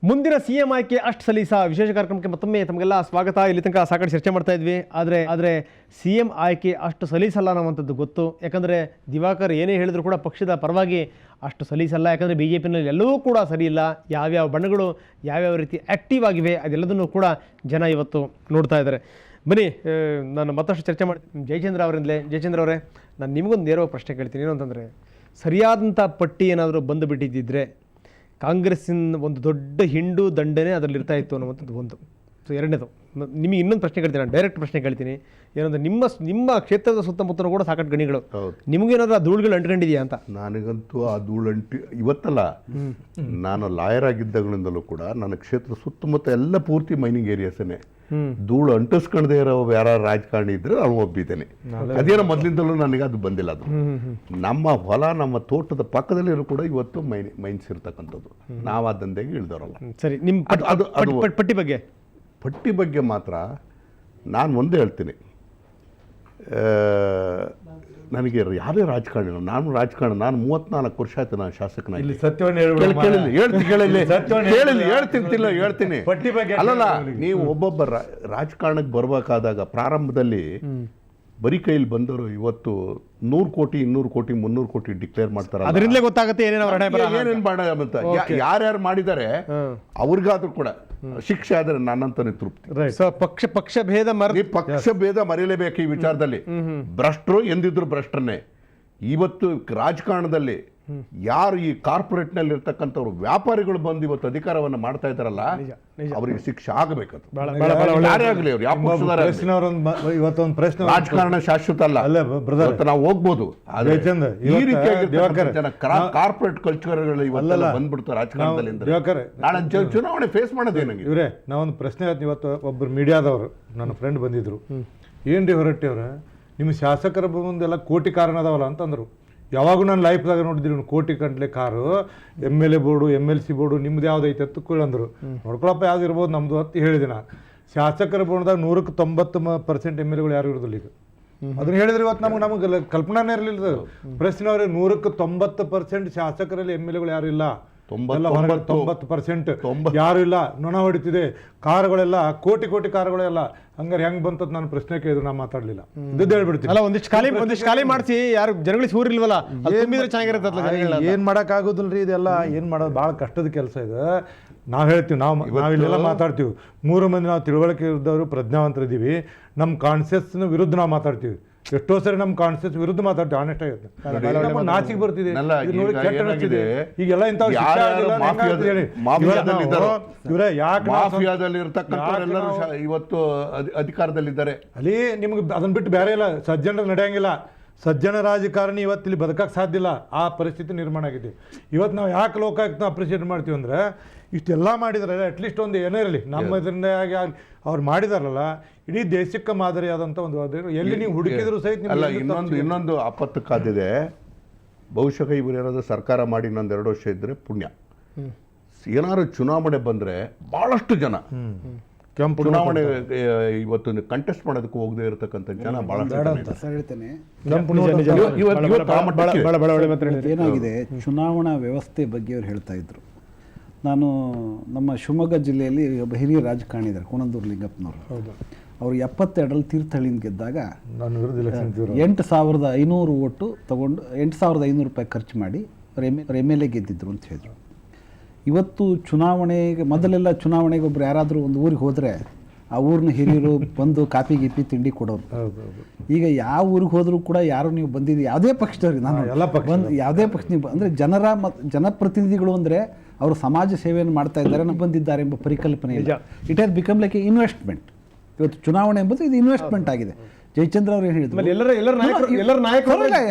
ಮುಂದಿನ ಸಿಎಂ ಆಯ್ಕೆ ಅಷ್ಟು ಸಲೀಸ ವಿಶೇಷ ಕಾರ್ಯಕ್ರಮಕ್ಕೆ ಮತ್ತೊಮ್ಮೆ ತಮಗೆಲ್ಲ ಸ್ವಾಗತ. ಇಲ್ಲಿ ತನಕ ಸಾಕಷ್ಟು ಚರ್ಚೆ ಮಾಡ್ತಾ ಇದ್ವಿ. ಆದರೆ ಸಿಎಂ ಆಯ್ಕೆ ಅಷ್ಟು ಸಲೀಸಲ್ಲ ಅನ್ನೋವಂಥದ್ದು ಗೊತ್ತು. ಯಾಕಂದರೆ ದಿವಾಕರ್ ಏನೇ ಹೇಳಿದ್ರು ಕೂಡ ಪಕ್ಷದ ಪರವಾಗಿ ಅಷ್ಟು ಸಲೀಸಲ್ಲ. ಯಾಕಂದರೆ ಬಿ ಜೆ ಪಿನಲ್ಲಿ ಎಲ್ಲವೂ ಕೂಡ ಸರಿ ಇಲ್ಲ. ಯಾವ್ಯಾವ ಬಣ್ಣಗಳು ಯಾವ್ಯಾವ ರೀತಿ ಆ್ಯಕ್ಟಿವ್ ಆಗಿವೆ ಅದೆಲ್ಲದನ್ನು ಕೂಡ ಜನ ಇವತ್ತು ನೋಡ್ತಾ ಇದ್ದಾರೆ. ಬನ್ನಿ, ನಾನು ಮತ್ತಷ್ಟು ಚರ್ಚೆ ಮಾಡ್ತೀನಿ ಜಯಚಂದ್ರ ಅವರಿಂದಲೇ. ಜಯಚಂದ್ರ ಅವರೇ, ನಾನು ನಿಮಗೊಂದು ನೇರವಾಗಿ ಪ್ರಶ್ನೆ ಕೇಳ್ತೀನಿ. ಏನು ಅಂತಂದರೆ, ಸರಿಯಾದಂಥ ಪಟ್ಟಿ ಏನಾದರೂ ಬಂದು ಬಿಟ್ಟಿದ್ದಿದ್ರೆ ಕಾಂಗ್ರೆಸ್ಸಿನ ಒಂದು ದೊಡ್ಡ ಹಿಂಡು ದಂಡನೆ ಅದರಲ್ಲಿ ಇರ್ತಾ ಇತ್ತು ಅನ್ನುವಂಥದ್ದು ಒಂದು. ಸೊ ಎರಡನೇದು, ನಿಮಗೆ ಇನ್ನೊಂದು ಪ್ರಶ್ನೆ ಕೇಳ್ತೀನಿ, ನಾನು ಡೈರೆಕ್ಟ್ ಪ್ರಶ್ನೆ ಕೇಳ್ತೀನಿ. ಏನಂದರೆ ನಿಮ್ಮ ಕ್ಷೇತ್ರದ ಸುತ್ತಮುತ್ತಲೂ ಕೂಡ ಸಾಕಷ್ಟು ಗಣಿಗಳು, ನಿಮಗೇನಾದ್ರೂ ಆ ಧೂಳುಗಳು ಅಂಟ್ಕೊಂಡಿದೆಯಾ ಅಂತ? ನನಗಂತೂ ಆ ಧೂಳು ಇವತ್ತಲ್ಲ, ನಾನು ಲಾಯರ್ ಆಗಿದ್ದಾಗಲಿಂದಲೂ ಕೂಡ ನನ್ನ ಕ್ಷೇತ್ರ ಸುತ್ತಮುತ್ತ ಎಲ್ಲ ಪೂರ್ತಿ ಮೈನಿಂಗ್ ಏರಿಯಾಸೇ. ಧೂಳು ಅಂಟಿಸ್ಕೊಂಡೇ ಇರೋ ಯಾರ ರಾಜಕಾರಣಿ ಇದ್ರೆ ನಾನು ಒಪ್ಪಿದ್ದೇನೆ. ಅದೇನೋ ಮೊದಲಿಂದಲೂ ನನಗೆ ಅದು ಬಂದಿಲ್ಲ. ಅದು ನಮ್ಮ ಹೊಲ, ನಮ್ಮ ತೋಟದ ಪಕ್ಕದಲ್ಲಿರೋ ಕೂಡ ಇವತ್ತು ಮೈನ್ಸ್ ಇರ್ತಕ್ಕಂಥದ್ದು. ನಾವು ಆ ದಂಧೆಗೆ ಇಳಿದವರಲ್ಲ. ಸರಿ, ನಿಮ್ಮ ಪಟ್ಟಿ ಬಗ್ಗೆ ಮಾತ್ರ ನಾನು ಒಂದೇ ಹೇಳ್ತೀನಿ. ನನಗೆ ಯಾರೇ ರಾಜಕಾರಣ, ನಾನು 34 ವರ್ಷ ಆಯ್ತು ನಾನು ಶಾಸಕನಾಗಿ. ಹೇಳ್ತೀನಿ. ಅಲ್ಲಲ್ಲ, ನೀವು ಒಬ್ಬೊಬ್ಬ ರಾಜಕಾರಣಕ್ಕೆ ಬರಬೇಕಾದಾಗ ಪ್ರಾರಂಭದಲ್ಲಿ ಬರೀ ಕೈಲಿ ಬಂದವರು ಇವತ್ತು 100 ಕೋಟಿ 200 ಕೋಟಿ 300 ಕೋಟಿ ಡಿಕ್ಲೇರ್ ಮಾಡ್ತಾರೆ. ಅದರಿಂದಲೇ ಗೊತ್ತಾಗುತ್ತೆ ಏನೇನು ಅಂತ. ಯಾರ್ಯಾರು ಮಾಡಿದ್ದಾರೆ ಅವ್ರಿಗಾದ್ರೂ ಕೂಡ ಶಿಕ್ಷೆ ಆದರೆ ನನ್ನಂತಾನೆ ತೃಪ್ತಿ. ಪಕ್ಷ ಭೇದ ಮರೆಯಲೇಬೇಕು ಈ ವಿಚಾರದಲ್ಲಿ. ಭ್ರಷ್ಟರು ಎಂದಿದ್ರು ಭ್ರಷ್ಟರನ್ನೇ. ಇವತ್ತು ರಾಜಕಾರಣದಲ್ಲಿ ಯಾರು ಈ ಕಾರ್ಪೊರೇಟ್ ನಲ್ಲಿ ಇರ್ತಕ್ಕಂಥವ್ರು ವ್ಯಾಪಾರಿಗಳು ಬಂದು ಇವತ್ತು ಅಧಿಕಾರವನ್ನು ಮಾಡ್ತಾ ಇದ್ದಾರಲ್ಲ, ಅವರಿಗೆ ಶಿಕ್ಷೆ ಆಗಬೇಕದು. ಯಾರೇ ಆಗಲಿ ಅವ್ರು, ಇವತ್ತೊಂದು ಪ್ರಶ್ನೆ, ರಾಜಕಾರಣ ಶಾಶ್ವತ ಅಲ್ಲ. ನಾವು ಹೋಗ್ಬೋದು, ಈ ರೀತಿಯಾಗಿ ಕಾರ್ಪೊರೇಟ್ ಕಲ್ಚರ್ಗಳು ಇವತ್ತೆಲ್ಲ ಬಂದ್ಬಿಡ್ತಾರೆ ರಾಜಕಾರಣದಲ್ಲಿ. ನಾಳೆ ಚುನಾವಣೆ ಫೇಸ್ ಮಾಡೋದೇನಂಗೆ ಇವ್ರೆ, ನಾವೊಂದು ಪ್ರಶ್ನೆ ಹೇಳ್ತೀನಿ. ಇವತ್ತು ಒಬ್ಬರು ಮೀಡಿಯಾದವರು ನನ್ನ ಫ್ರೆಂಡ್ ಬಂದಿದ್ರು. ಏನ್ರಿ ಹೊರಟ್ಟಿ ಅವ್ರ, ನಿಮ್ಮ ಶಾಸಕರ ಮುಂದೆಲ್ಲ ಕೋಟಿ ಕಾರಣ ಅದಾವಲ್ಲ ಅಂತಂದ್ರು. ಯಾವಾಗೂ ನಾನು ಲೈಫ್ದಾಗ ನೋಡಿದ್ರಿ, ಕೋಟಿ ಗಂಟ್ಲೆ car, MLA board MLC board ನಿಮ್ದು ಯಾವ್ದು ಐತೆ ಅಂತ ಕೇಳಂದ್ರು. ನೋಡ್ಕೊಳಪ್ಪ ಯಾವ್ದು ಇರ್ಬೋದು ನಮ್ದು ಅಂತ ಹೇಳಿದೆ ನಾನು. ಶಾಸಕರ ಬೋರ್ಡ್ದಾಗ 190% MLAಗಳು ಯಾರು ಇರೋದಿಲ್ಲ ಈಗ. ಅದನ್ನ ಹೇಳಿದ್ರೆ ಇವತ್ತು ನಮಗೆ ಕಲ್ಪನಾನೇ ಇರಲಿಲ್ಲ. ಪ್ರಶ್ನೆಯವ್ರೆ, 190% ಶಾಸಕರಲ್ಲಿ MLAಗಳು ಯಾರು ಇಲ್ಲ, 90% ಯಾರು ಇಲ್ಲ. ನೊಣ ಹೊಡಿತಿದೆ. ಕಾರುಗಳೆಲ್ಲ ಕೋಟಿ ಕಾರುಗಳೆಲ್ಲ. ಹಂಗಾರೆ ಹೆಂಗ್ ಬಂತದ್ ನಾನು ಪ್ರಶ್ನೆ ಕೇಳಿದ್ರು, ನಾ ಮಾತಾಡ್ಲಿಲ್ಲ. ಇದ್ದು ಹೇಳ್ಬಿಡ್ತೀನಿ. ಒಂದಿಷ್ಟು ಖಾಲಿ ಮಾಡಿಸಿ, ಯಾರು ಜನಗಳಿಗೆ ಸೂರಿಲ್ವಲ್ಲ, ಏನ್ ಮಾಡಕ್ ಆಗೋದಿಲ್ರಿ. ಇದೆಲ್ಲ ಏನ್ ಮಾಡೋದು ಬಹಳ ಕಷ್ಟದ ಕೆಲಸ ಇದೆ. ನಾವು ಹೇಳ್ತೀವಿ, ನಾವಿಲ್ಲೆಲ್ಲ ಮಾತಾಡ್ತೀವಿ. 3 ಮಂದಿ ನಾವು ತಿಳುವಳಿಕೆ ಇದ್ದವರು ಪ್ರಜ್ಞಾವಂತರಿದ್ದೀವಿ. ನಮ್ಮ ಕಾನ್ಸಿಯಸ್ನ ವಿರುದ್ಧ ನಾವು ಮಾತಾಡ್ತೀವಿ. ಎಷ್ಟೋ ಸರಿ ನಮ್ಮ ಕಾನ್ಸಿಯಸ್ ವಿರುದ್ಧ ಮಾತಾಡ್ತೀವಿ. ಆನೆಸ್ಟ್ ಆಗುತ್ತೆ, ನಾಚಿಗೆ ಬರ್ತಿದೆ. ಈಗೆಲ್ಲ ಇಂಥವ್ರು ಇವತ್ತು ಅಧಿಕಾರದಲ್ಲಿದ್ದಾರೆ. ಅಲ್ಲಿ ನಿಮ್ಗೆ ಅದನ್ನ ಬಿಟ್ಟು ಬೇರೆ ಇಲ್ಲ. ಸಜ್ಜನರು ನಡೆಯಂಗಿಲ್ಲ. ಸಜ್ಜನ ರಾಜಕಾರಣಿ ಇವತ್ತು ಇಲ್ಲಿ ಬದುಕಕ್ಕೆ ಸಾಧ್ಯ ಇಲ್ಲ. ಆ ಪರಿಸ್ಥಿತಿ ನಿರ್ಮಾಣ ಆಗಿದೆ. ಇವತ್ತು ನಾವು ಯಾಕೆ ಲೋಕಾಯುಕ್ತ ಅಪ್ರಿಷಿಯೇಟ್ ಮಾಡ್ತೀವಿ ಅಂದರೆ, ಇಷ್ಟೆಲ್ಲ ಮಾಡಿದ್ರಲ್ಲ, ಅಟ್ಲೀಸ್ಟ್ ಒಂದು ಏನೇ ಇರಲಿ ನಮ್ಮ ಇದರಿಂದ ಅವ್ರು ಮಾಡಿದಾರಲ್ಲ, ಇಡೀ ದೇಶಕ್ಕೆ ಮಾದರಿಯಾದಂಥ ಒಂದು ಎಲ್ಲಿ ನೀವು ಹುಡುಕಿದ್ರು ಸಹಿತ. ಅಲ್ಲ, ಇನ್ನೊಂದು ಆಪತ್ತು ಕಾದಿದೆ. ಬಹುಶಃ ಇವರು ಏನಾದರೂ ಸರ್ಕಾರ ಮಾಡಿ ಇನ್ನೊಂದು 2 ವರ್ಷ ಇದ್ರೆ ಪುಣ್ಯ. ಏನಾದ್ರು ಚುನಾವಣೆ ಬಂದರೆ ಭಾಳಷ್ಟು ಜನ ಚುನಾವಣೆ ಇವತ್ತು ಕಂಟೆಸ್ಟ್ ಮಾಡೋದಕ್ಕೆ ಹೋಗದೆ ಇರತಕ್ಕಂಥ ಜನ ಬಹಳಷ್ಟು ಹೇಳ್ತೇನೆ. ಏನಾಗಿದೆ, ಚುನಾವಣಾ ವ್ಯವಸ್ಥೆ ಬಗ್ಗೆ ಅವ್ರು ಹೇಳ್ತಾ ಇದ್ರು. ನಾನು ನಮ್ಮ ಶಿವಮೊಗ್ಗ ಜಿಲ್ಲೆಯಲ್ಲಿ ಒಬ್ಬ ಹಿರಿಯ ರಾಜಕಾರಣಿ ಇದ್ದಾರೆ, ಕೋಣಂದೂರು ಲಿಂಗಪ್ಪನವರು. ಅವರು 72ರಲ್ಲಿ ತೀರ್ಥಹಳ್ಳಿಯಿಂದ ಗೆದ್ದಾಗ 8,500 ಓಟು ತಗೊಂಡು 8,500 ರೂಪಾಯಿ ಖರ್ಚು ಮಾಡಿ ಅವ್ರು MLA ಗೆದ್ದಿದ್ರು ಅಂತ ಹೇಳಿದ್ರು. ಇವತ್ತು ಚುನಾವಣೆಗೆ ಮೊದಲೆಲ್ಲ ಚುನಾವಣೆಗೆ ಒಬ್ರು ಯಾರಾದರೂ ಒಂದು ಊರಿಗೆ ಹೋದರೆ ಆ ಊರಿನ ಹಿರಿಯರು ಬಂದು ಕಾಪಿ ಗೀಪಿ ತಿಂಡಿ ಕೊಡೋರು. ಈಗ ಯಾವ ಊರಿಗೆ ಹೋದರೂ ಕೂಡ ಯಾರು ನೀವು ಬಂದಿದ್ದೀವಿ ಯಾವುದೇ ಪಕ್ಷದವ್ರಿಗೆ, ನಾನು ಯಾವುದೇ ಪಕ್ಷ ನೀವು ಅಂದರೆ ಜನಪ್ರತಿನಿಧಿಗಳು ಅಂದರೆ ಅವರು ಸಮಾಜ ಸೇವೆಯನ್ನು ಮಾಡ್ತಾ ಇದ್ದಾರೆ, ಬಂದಿದ್ದಾರೆ ಎಂಬ ಪರಿಕಲ್ಪನೆ ಇಲ್ಲ. It has become like A investment. ಇವತ್ತು ಚುನಾವಣೆ ಎಂಬುದು ಇದು ಇನ್ವೆಸ್ಟ್ಮೆಂಟ್ ಆಗಿದೆ. ಜಯಚಂದ್ರ ಅವರು ಏನು ಹೇಳಿದ್ರು,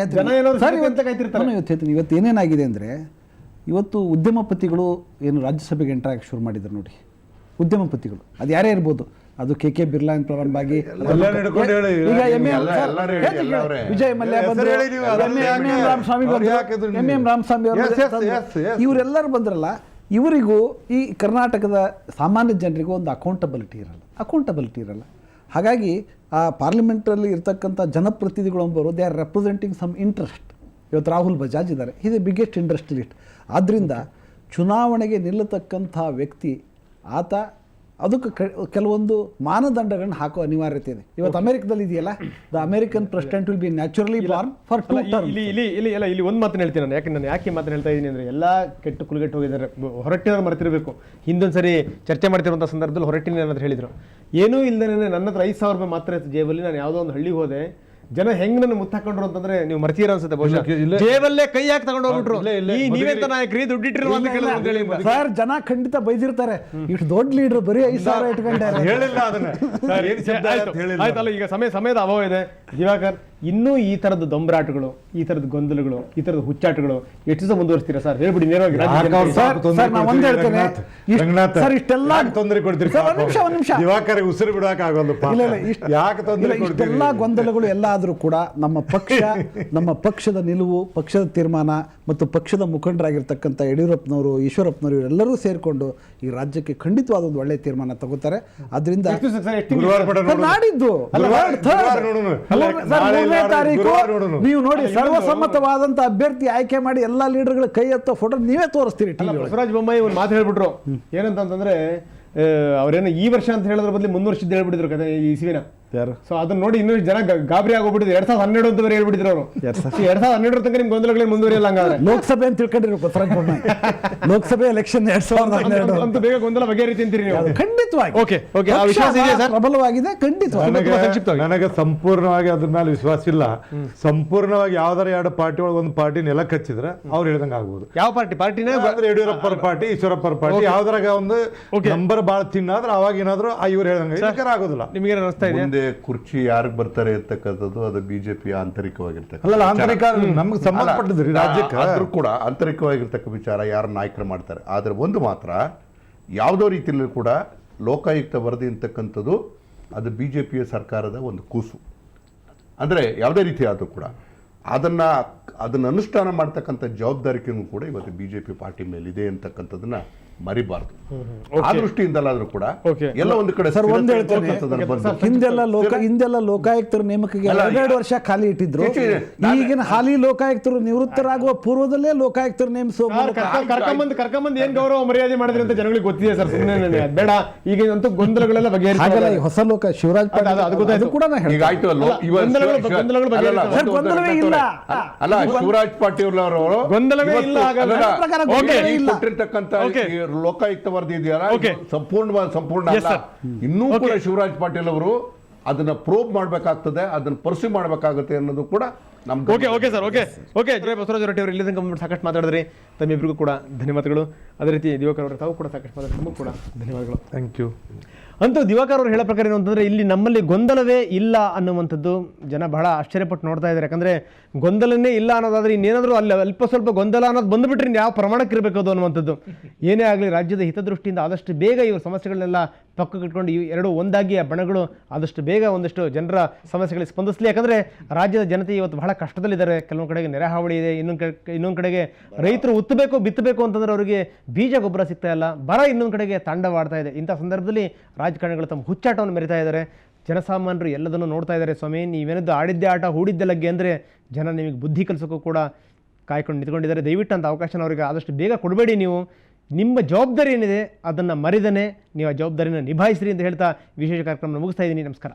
ಇವತ್ತು ಏನೇನಾಗಿದೆ ಅಂದರೆ, ಇವತ್ತು ಉದ್ಯಮಪತಿಗಳು ಏನು ರಾಜ್ಯಸಭೆಗೆ ಎಂಟರ್ ಆಗಿ ಶುರು ಮಾಡಿದ್ರು ನೋಡಿ. ಉದ್ಯಮಪತಿಗಳು ಅದು ಯಾರೇ ಇರ್ಬೋದು, ಅದು KK ಬಿರ್ಲಾ ಪ್ರಾರಂಭ ಆಗಿ ವಿಜಯ್ ಮಲ್ಯ ಬಂದ್ರು, MM ರಾಮಸ್ವಾಮಿ ಇವರೆಲ್ಲರೂ ಬಂದ್ರಲ್ಲ. ಇವರಿಗೂ ಈ ಕರ್ನಾಟಕದ ಸಾಮಾನ್ಯ ಜನರಿಗೂ ಒಂದು ಅಕೌಂಟಬಿಲಿಟಿ ಇರಲ್ಲ. ಹಾಗಾಗಿ ಆ ಪಾರ್ಲಿಮೆಂಟಲ್ಲಿ ಇರ್ತಕ್ಕಂಥ ಜನಪ್ರತಿನಿಧಿಗಳು ಅಂಬರು they are representing some interest. ಇವತ್ತು ರಾಹುಲ್ ಬಜಾಜ್ ಇದ್ದಾರೆ, ಈಸ್ ಎ ಬಿಗ್ಗೆಸ್ಟ್ ಇಂಡಸ್ಟ್ರಿಯಲಿಸ್ಟ್. ಆದ್ದರಿಂದ ಚುನಾವಣೆಗೆ ನಿಲ್ಲತಕ್ಕಂಥ ವ್ಯಕ್ತಿ ಆತ ಅದಕ್ಕೆ ಕೆಲವೊಂದು ಮಾನದಂಡಗಳನ್ನ ಹಾಕೋ ಅನಿವಾರ್ಯತೆ ಇದೆ. ಇವತ್ತು ಅಮೆರಿಕದಲ್ಲಿ ಇದೆಯಲ್ಲ, the American president will be naturally Born for 2 terms. ಇಲ್ಲಿ ಒಂದು ಮಾತನ್ನು ಹೇಳ್ತೀನಿ ನಾನು. ಯಾಕೆ ಮಾತನ್ನು ಹೇಳ್ತಾ ಇದ್ದೀನಿ ಅಂದರೆ, ಎಲ್ಲ ಕೆಟ್ಟು ಹೋಗಿದ್ದಾರೆ. ಹೊರಟ್ಟಿನವ್ರು ಮರ್ತಿರಬೇಕು. ಹಿಂದೊಂದು ಸರಿ ಚರ್ಚೆ ಮಾಡ್ತಿರುವಂಥ ಸಂದರ್ಭದಲ್ಲಿ ಹೊರಟ್ಟಿನ ಏನಾದ್ರು ಹೇಳಿದರು, ಏನೂ ಇಲ್ಲದೇ ನನ್ನ ಹತ್ರ 5,000 ರೂಪಾಯಿ ಮಾತ್ರ ಇತ್ತು ಜೇಬಲ್ಲಿ, ನಾನು ಯಾವುದೋ ಒಂದು ಹಳ್ಳಿಗೆ ಹೋದೆ, ಜನ ಹೆಂಗ್ ನನ್ನ ಮುತ್ತಾಕೊಂಡ್ರು ಅಂತಂದ್ರೆ ನೀವು ಮರ್ತೀರ ಅನ್ಸುತ್ತೆ ಬಹುಶಃ. ಜೇಬಲ್ಲೇ ಕೈ ಹಾಕಿ ತಗೊಂಡು ಹೋಗ್ಬಿಟ್ರು. ನೀವೆಂತ ನಾಯಕರಿ ದುಡ್ಡಿಟ್ಟಿರುವ ಅಂತ ಕೇಳಿದ್ರು. ಸರ್, ಜನ ಖಂಡಿತ ಬೈದಿರ್ತಾರೆ, ಇಷ್ಟು ದೊಡ್ಡ ಲೀಡರ್ ಬರೀ 5,000 ಇಟ್ಕೊಂಡಾರೆ. ಹೇಳಿಲ್ಲ ಅದನ್ನ. ಆಯ್ತಲ್ಲ, ಈಗ ಸಮಯದ ಅಭಾವ ಇದೆ. ದಿವಾಕರ್, ಇನ್ನೂ ಈ ತರದ ದೊಂಬರಾಟಗಳು, ಈ ತರದ ಗೊಂದಲಗಳು, ಈ ತರದ ಹುಚ್ಚಾಟಗಳು ಎಷ್ಟು ದಿವಸ ಮುಂದುವರಿಸ್ತೀರಾ ಸರ್? ಹೇಳ್ಬಿಡಿ ನೇರವಾಗಿ. ತೊಂದರೆ ಕೊಡ್ತೀರಿ ದಿವಾಕರ್, ಉಸಿರು ಬಿಡಕ್ ಆಗೋಲ್ಲಪ್ಪ. ಯಾಕೆ ತೊಂದರೆ ಕೊಡ್ತೀರಿ? ಇಷ್ಟೆಲ್ಲ ಗೊಂದಲಗಳು ಎಲ್ಲ ಆದ್ರೂ ಕೂಡ ನಮ್ಮ ಪಕ್ಷ, ನಮ್ಮ ಪಕ್ಷದ ನಿಲುವು, ಪಕ್ಷದ ತೀರ್ಮಾನ ಮತ್ತು ಪಕ್ಷದ ಮುಖಂಡರಾಗಿರ್ತಕ್ಕಂಥ ಯಡಿಯೂರಪ್ಪನವರು, ಈಶ್ವರಪ್ಪನವರು ಇವರೆಲ್ಲರೂ ಸೇರಿಕೊಂಡು ಈ ರಾಜ್ಯಕ್ಕೆ ಖಂಡಿತವಾದ ಒಂದು ಒಳ್ಳೆ ತೀರ್ಮಾನ ತಗೋತಾರೆ. ಅದರಿಂದ ನಾಡಿದ್ದು 3ನೇ ತಾರೀಕು ನೀವು ನೋಡಿ, ಸರ್ವಸಮ್ಮತವಾದಂತ ಅಭ್ಯರ್ಥಿ ಆಯ್ಕೆ ಮಾಡಿ ಎಲ್ಲಾ ಲೀಡರ್ಗಳ ಕೈ ಎತ್ತೋ ಫೋಟೋ ನೀವೇ ತೋರಿಸ್ತೀರಿ. ಬಸವರಾಜ ಬೊಮ್ಮಾಯಿ ಒಂದು ಮಾತು ಹೇಳ್ಬಿಟ್ರು, ಏನಂತಂದ್ರೆ ಅವ್ರೇನೋ ಈ ವರ್ಷ ಅಂತ ಹೇಳಿದ್ರ ಬದಲು 3 ವರ್ಷದ ಹೇಳ್ಬಿಟ್ಟಿದ್ರು ಕತೆ ಈ ಇಸ್ವಿನ. ಸೊ ಅದನ್ನ ನೋಡಿ ಇನ್ನೂ ಜನ ಗಾಬರಿ ಆಗೋಗ್ಬಿಟ್ಟಿದ್ರು. 2012 ಅಂತ ಬೇರೆ ಹೇಳ್ಬಿಟ್ಟಿದ್ರು ಅವರು. 2012 ತನಕ ನಿಮ್ ಗೊಂದಲಗಳೇ ಮುಂದುವರಿಯಲ್ಲ. ಹಂಗಾದ್ರೆ ಲೋಕಸಭೆ ಅಂತ ತಿಳ್ಕೊಂಡಿರೋ ಬಸವರಾಜ ಬೊಮ್ಮಾಯಿ, ಲೋಕಸಭೆ ಎಲೆಕ್ಷನ್ 2012 ಅಂತ ಬೇಗ ಗೊಂದಲ ಬಗೆಹರಿತಿ ಅಂತೀರಿ ನೀವು? ಖಂಡಿತವಾಗಿ ಪ್ರಬಲವಾಗಿದೆ. ಖಂಡಿತವಾಗಿ ನನಗೆ ಸಂಪೂರ್ಣವಾಗಿ ಅದ್ರ ಮೇಲೆ ವಿಶ್ವಾಸ ಇಲ್ಲ. ಸಂಪೂರ್ಣವಾಗಿ ಯಾವ್ದಾರ 2 ಪಾರ್ಟಿ ಒಳಗೆ ಒಂದು ಪಾರ್ಟಿ ನೆಲಕ್ಕೆ ಹಚ್ಚಿದ್ರೆ ಅವ್ರು ಹೇಳ್ದಂಗೆ ಆಗ್ಬೋದು. ಯಾವ ಪಾರ್ಟಿನೇ ಯಡಿಯೂರಪ್ಪರ ಪಾರ್ಟಿ, ಈಶ್ವರಪ್ಪರ ಪಾರ್ಟಿ, ಯಾವ್ದ್ರಾಗ ಒಂದು ನಂಬರ್ ಬಾಳ ತಿನ್ನಾದ್ರೆ ಅವಾಗ ಏನಾದ್ರು ಇವ್ರು ಹೇಳ್ದಂಗೆ ಆಗೋದಿಲ್ಲ. ನಿಮಗೆ ಅನಿಸ್ತಾ ಇದೆ ಕುರ್ಚಿ ಯಾರಿಗೆ ಬರ್ತಾರೆ ಅಂತಕ್ಕಂಥದ್ದು ಅದು ಬಿಜೆಪಿ ಆಂತರಿಕವಾಗಿರ್ತಕ್ಕ ಅಲ್ಲ, ಆಂತರಿಕ ನಮ್ಗೆ ಸಂಬಂಧಪಟ್ಟಿದ್ರಿ ರಾಜ್ಯಕ್ಕೆ. ಆದ್ರೂ ಕೂಡ ಆಂತರಿಕವಾಗಿರ್ತಕ್ಕ ವಿಚಾರ ಯಾರು ನಾಯಕರು ಮಾಡ್ತಾರೆ. ಆದ್ರೆ ಒಂದು ಮಾತ್ರ, ಯಾವುದೋ ರೀತಿಯಲ್ಲೂ ಕೂಡ ಲೋಕಾಯುಕ್ತ ವರದಿ ಅಂತಕ್ಕಂಥದ್ದು ಅದು ಬಿಜೆಪಿಯ ಸರ್ಕಾರದ ಒಂದು ಕೂಸು. ಅಂದರೆ ಯಾವುದೇ ರೀತಿ ಆದರೂ ಕೂಡ ಅದನ್ನು ಅನುಷ್ಠಾನ ಮಾಡ್ತಕ್ಕಂಥ ಜವಾಬ್ದಾರಿಕೆಯೂ ಕೂಡ ಇವತ್ತು ಬಿಜೆಪಿ ಪಾರ್ಟಿ ಮೇಲಿದೆ ಅಂತಕ್ಕಂಥದ್ದನ್ನ ಮರಿಬಾರ್ದು. ಆ ದೃಷ್ಟಿಯಿಂದಲಾದ್ರೂ ಕೂಡ ಎಲ್ಲ ಒಂದು ಕಡೆ ಹಿಂದೆಲ್ಲ ಲೋಕಾಯುಕ್ತರ ನೇಮಕಕ್ಕೆ 2 ವರ್ಷ ಖಾಲಿ ಇಟ್ಟಿದ್ರು. ಈಗಿನ ಹಾಲಿ ಲೋಕಾಯುಕ್ತರು ನಿವೃತ್ತರಾಗುವ ಪೂರ್ವದಲ್ಲೇ ಲೋಕಾಯುಕ್ತರು ನೇಮಿಸುವ ಕರ್ಕೊಂಬಂದ್ ಏನ್ ಗೌರವ ಮರ್ಯಾದೆ ಮಾಡಿದ್ರೆ ಅಂತ ಜನಗಳಿಗೆ ಗೊತ್ತಿದೆ ಸರ್. ಸುಮ್ಮನೆ ಬೇಡ, ಈಗ ಅಂತೂ ಗೊಂದಲಗಳೆಲ್ಲ ಬಗೆಹರಿಸಿಲ್ಲ. ಹೊಸ ಲೋಕ ಶಿವರಾಜ್ ಶಿವರಾಜ್ ಪಾಟೀಲ್ ಅವರು ಗೊಂದಲವೇ ಇಲ್ಲ. ಕೊಟ್ಟಿರ್ತಕ್ಕಂಥ ಲೋಕಾಯುಕ್ತ ವರದಿ ಇದೆಯಲ್ಲ, ಸಂಪೂರ್ಣ ಅಲ್ಲ. ಇನ್ನೂ ಕೂಡ ಶಿವರಾಜ್ ಪಾಟೀಲ್ ಅವರು ಅದನ್ನ ಪ್ರೋಬ್ ಮಾಡಬೇಕಾಗ್ತದೆ, ಅದನ್ನ ಪರ್ಸ್ಯೂ ಮಾಡಬೇಕಾಗುತ್ತೆ ಅನ್ನೋದು ಕೂಡ ನಮ್ದು. ಬಸವರಾಜ ಹೊರಟ್ಟಿ ಅವರು ಇಲ್ಲಿ ತನಕ ಸಾಕಷ್ಟು ಮಾತಾಡಿದ್ರಿ. ತಮ್ಮಿಬ್ಬರಿಗೂ ಕೂಡ ಧನ್ಯವಾದಗಳು. ಅದೇ ರೀತಿ ದಿವಾಕರ್ ಅವರು ತಾವು ಕೂಡ ಸಾಕಷ್ಟು ಮಾತಾಡಿದ್ರೆ ನಮಗೂ ಕೂಡ ಧನ್ಯವಾದಗಳು. Thank you. ಅಂತೂ ದಿವಾಕರ್ ಅವರು ಹೇಳೋ ಪ್ರಕಾರ ಏನು ಅಂತಂದರೆ, ಇಲ್ಲಿ ನಮ್ಮಲ್ಲಿ ಗೊಂದಲವೇ ಇಲ್ಲ ಅನ್ನುವಂಥದ್ದು ಜನ ಬಹಳ ಆಶ್ಚರ್ಯಪಟ್ಟು ನೋಡ್ತಾ ಇದ್ದಾರೆ. ಯಾಕಂದರೆ ಗೊಂದಲನೇ ಇಲ್ಲ ಅನ್ನೋದಾದ್ರೆ ಇನ್ನೇನಾದರೂ ಅಲ್ಲಿ ಅಲ್ಪ ಸ್ವಲ್ಪ ಗೊಂದಲ ಅನ್ನೋದು ಬಂದುಬಿಟ್ರೆ ಯಾವ ಪ್ರಮಾಣಕ್ಕೆ ಇರಬೇಕು ಅದು ಅನ್ನುವಂಥದ್ದು. ಏನೇ ಆಗಲಿ ರಾಜ್ಯದ ಹಿತದೃಷ್ಟಿಯಿಂದ ಆದಷ್ಟು ಬೇಗ ಇವ್ರ ಸಮಸ್ಯೆಗಳನ್ನೆಲ್ಲ ಪಕ್ಕಕ್ಕೆ ಇಟ್ಕೊಂಡು ಎರಡೂ ಒಂದಾಗಿ ಆ ಬಣಗಳು ಆದಷ್ಟು ಬೇಗ ಒಂದಷ್ಟು ಜನರ ಸಮಸ್ಯೆಗಳಿಗೆ ಸ್ಪಂದಿಸಲಿ. ಯಾಕಂದರೆ ರಾಜ್ಯದ ಜನತೆ ಇವತ್ತು ಬಹಳ ಕಷ್ಟದಲ್ಲಿದ್ದಾರೆ. ಕೆಲವೊಂದು ಕಡೆಗೆ ನೆರೆ ಹಾವಳಿ ಇದೆ, ಇನ್ನೊಂದು ಕಡೆಗೆ ರೈತರು ಬಿತ್ತಬೇಕು ಅಂತಂದ್ರೆ ಅವರಿಗೆ ಬೀಜ ಗೊಬ್ಬರ ಸಿಗ್ತಾ ಇಲ್ಲ, ಬರ ಇನ್ನೊಂದು ಕಡೆಗೆ ತಾಂಡವಾಡ್ತಾ ಇದೆ. ಇಂಥ ಸಂದರ್ಭದಲ್ಲಿ ರಾಜಕಾರಣಿಗಳು ತಮ್ಮ ಹುಚ್ಚಾಟವನ್ನು ಮೆರಿತಾ ಇದ್ದಾರೆ. ಜನಸಾಮಾನ್ಯರು ಎಲ್ಲದನ್ನು ನೋಡ್ತಾ ಇದ್ದಾರೆ. ಸ್ವಾಮಿ, ನೀವೇನದ್ದು ಆಡಿದ್ದೆ ಆಟ ಹೂಡಿದ್ದೆ ಲಗ್ಗೆ ಅಂದರೆ ಜನ ನಿಮಗೆ ಬುದ್ಧಿ ಕಲಿಸೋಕ್ಕೂ ಕೂಡ ಕಾಯ್ಕೊಂಡು ನಿಂತ್ಕೊಂಡಿದ್ದಾರೆ. ದಯವಿಟ್ಟು ಅಂತ ಅವಕಾಶನ ಅವರಿಗೆ ಆದಷ್ಟು ಬೇಗ ಕೊಡಬೇಡಿ. ನೀವು ನಿಮ್ಮ ಜವಾಬ್ದಾರಿ ಏನಿದೆ ಅದನ್ನು ಮರಿದನೆ ನೀವು ಆ ಜವಾಬ್ದಾರಿನ ನಿಭಾಯಿಸ್ರಿ ಅಂತ ಹೇಳ್ತಾ ವಿಶೇಷ ಕಾರ್ಯಕ್ರಮ ಮುಗಿಸ್ತಾ ಇದ್ದೀನಿ. ನಮಸ್ಕಾರ.